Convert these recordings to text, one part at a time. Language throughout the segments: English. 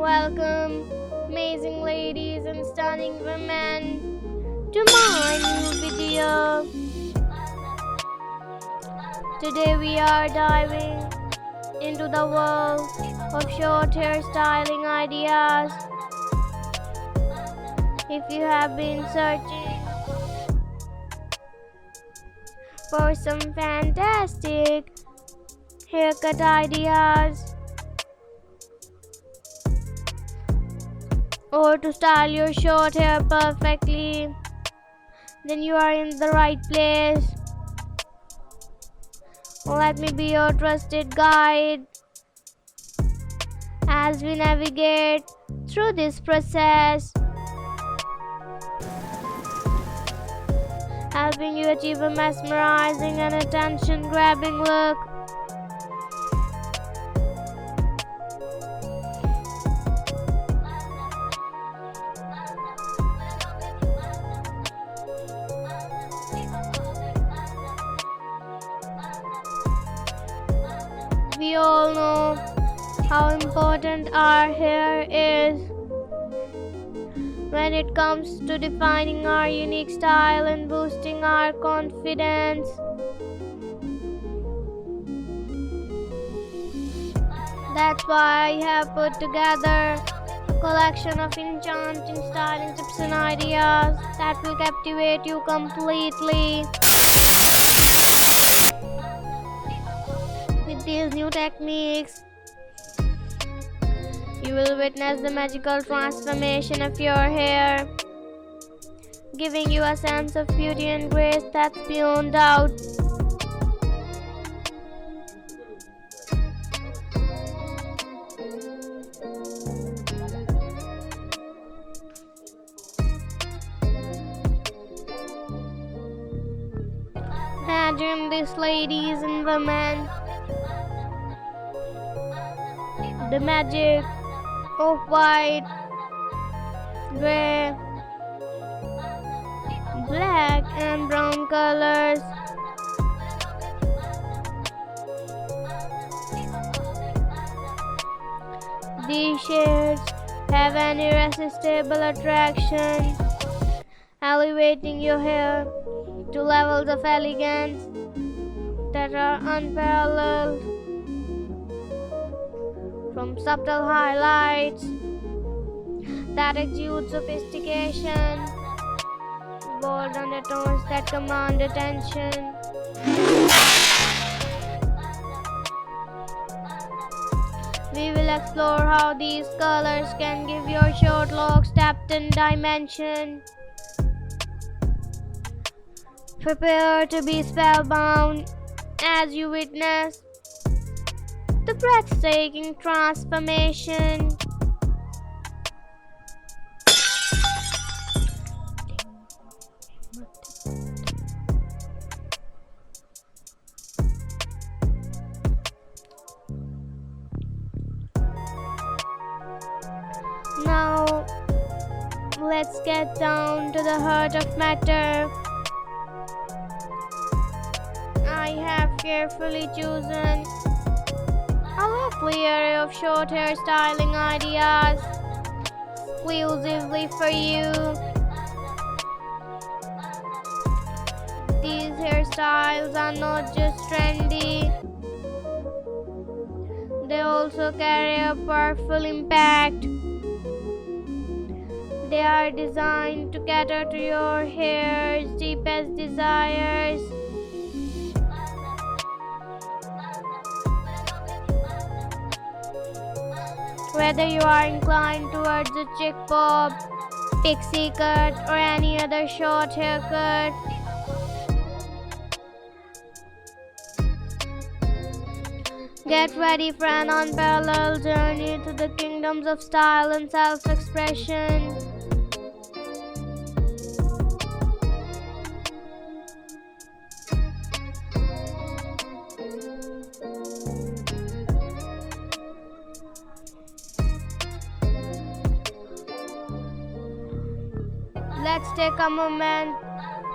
Welcome, amazing ladies and stunning women, to my new video. Today we are diving into the world of short hair styling ideas. If you have been searching for some fantastic haircut ideas or to style your short hair perfectly, then you are in the right place. Let me be your trusted guide as we navigate through this process, helping you achieve a mesmerizing and attention-grabbing look. We all know how important our hair is when it comes to defining our unique style and boosting our confidence. That's why I have put together a collection of enchanting styling tips and ideas that will captivate you completely. With these new techniques, you will witness the magical transformation of your hair, giving you a sense of beauty and grace that's beyond doubt. Imagine this, ladies and women, the magic of white, gray, black and brown colors. These shades have an irresistible attraction, elevating your hair to levels of elegance that are unparalleled. From subtle highlights that exude sophistication, bold undertones that command attention, we will explore how these colors can give your short locks depth and dimension. Prepare to be spellbound as you witness the breathtaking transformation. Now, let's get down to the heart of matter. I have carefully chosen a lovely array of short hair styling ideas exclusively for you. These hairstyles are not just trendy, they also carry a powerful impact. They are designed to cater to your hair's deepest desires. Whether you are inclined towards a chick bob, pixie cut, or any other short haircut, get ready for an unparalleled journey through the kingdoms of style and self-expression. Let's take a moment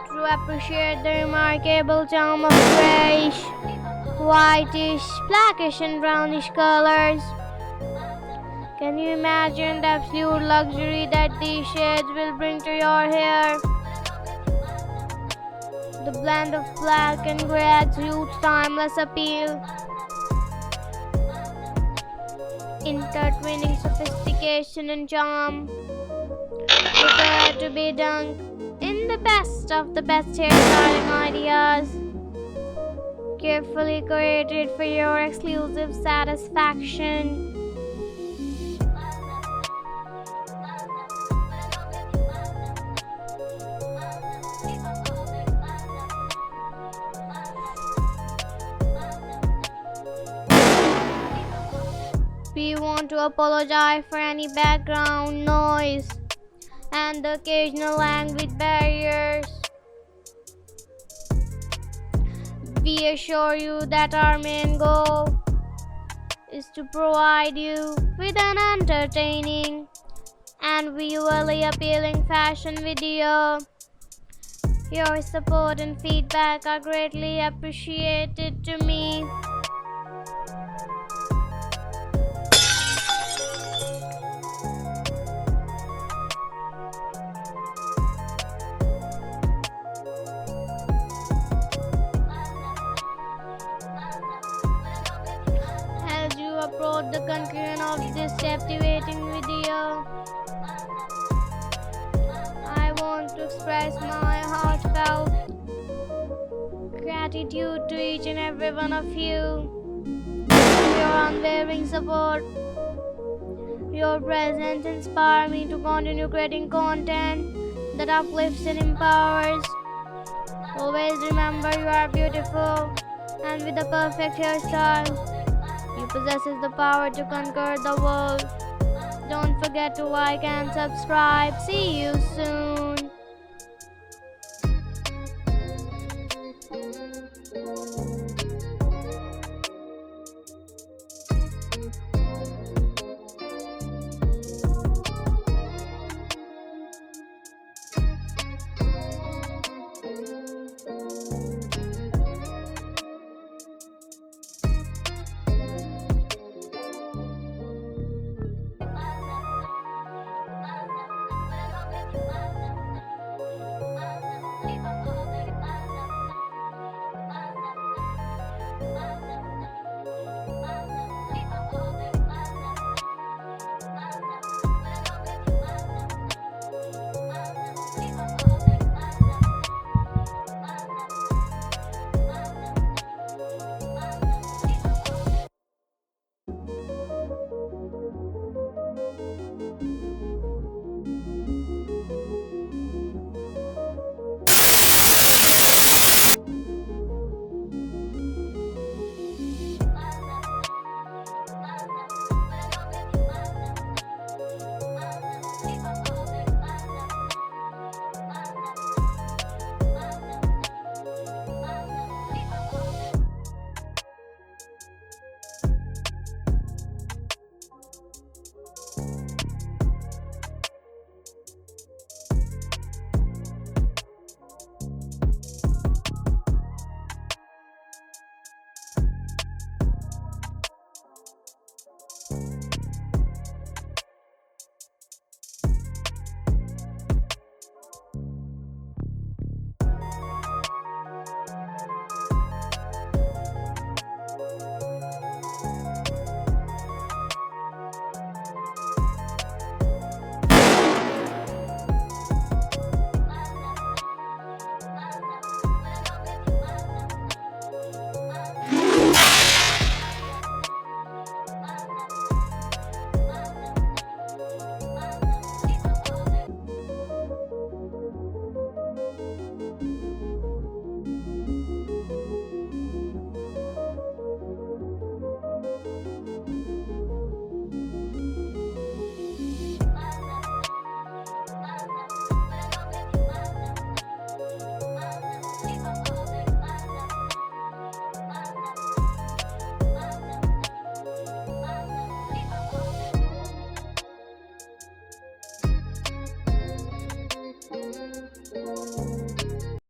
to appreciate the remarkable charm of grayish, whitish, blackish and brownish colors. Can you imagine the absolute luxury that these shades will bring to your hair? The blend of black and grey adds huge timeless appeal, intertwining sophistication and charm. Prepare to be dunked in the best of the best hairstyling ideas, carefully created for your exclusive satisfaction. We want to apologize for any background noise and the occasional language barriers. We assure you that our main goal is to provide you with an entertaining and visually appealing fashion video. Your support and feedback are greatly appreciated to me. As you approach the conclusion of this captivating video, I want to express my heartfelt gratitude to each and every one of you for your unwavering support. Your presence inspires me to continue creating content that uplifts and empowers. Always remember you are beautiful, and with a perfect hairstyle, you possess the power to conquer the world. Don't forget to like and subscribe. See you soon.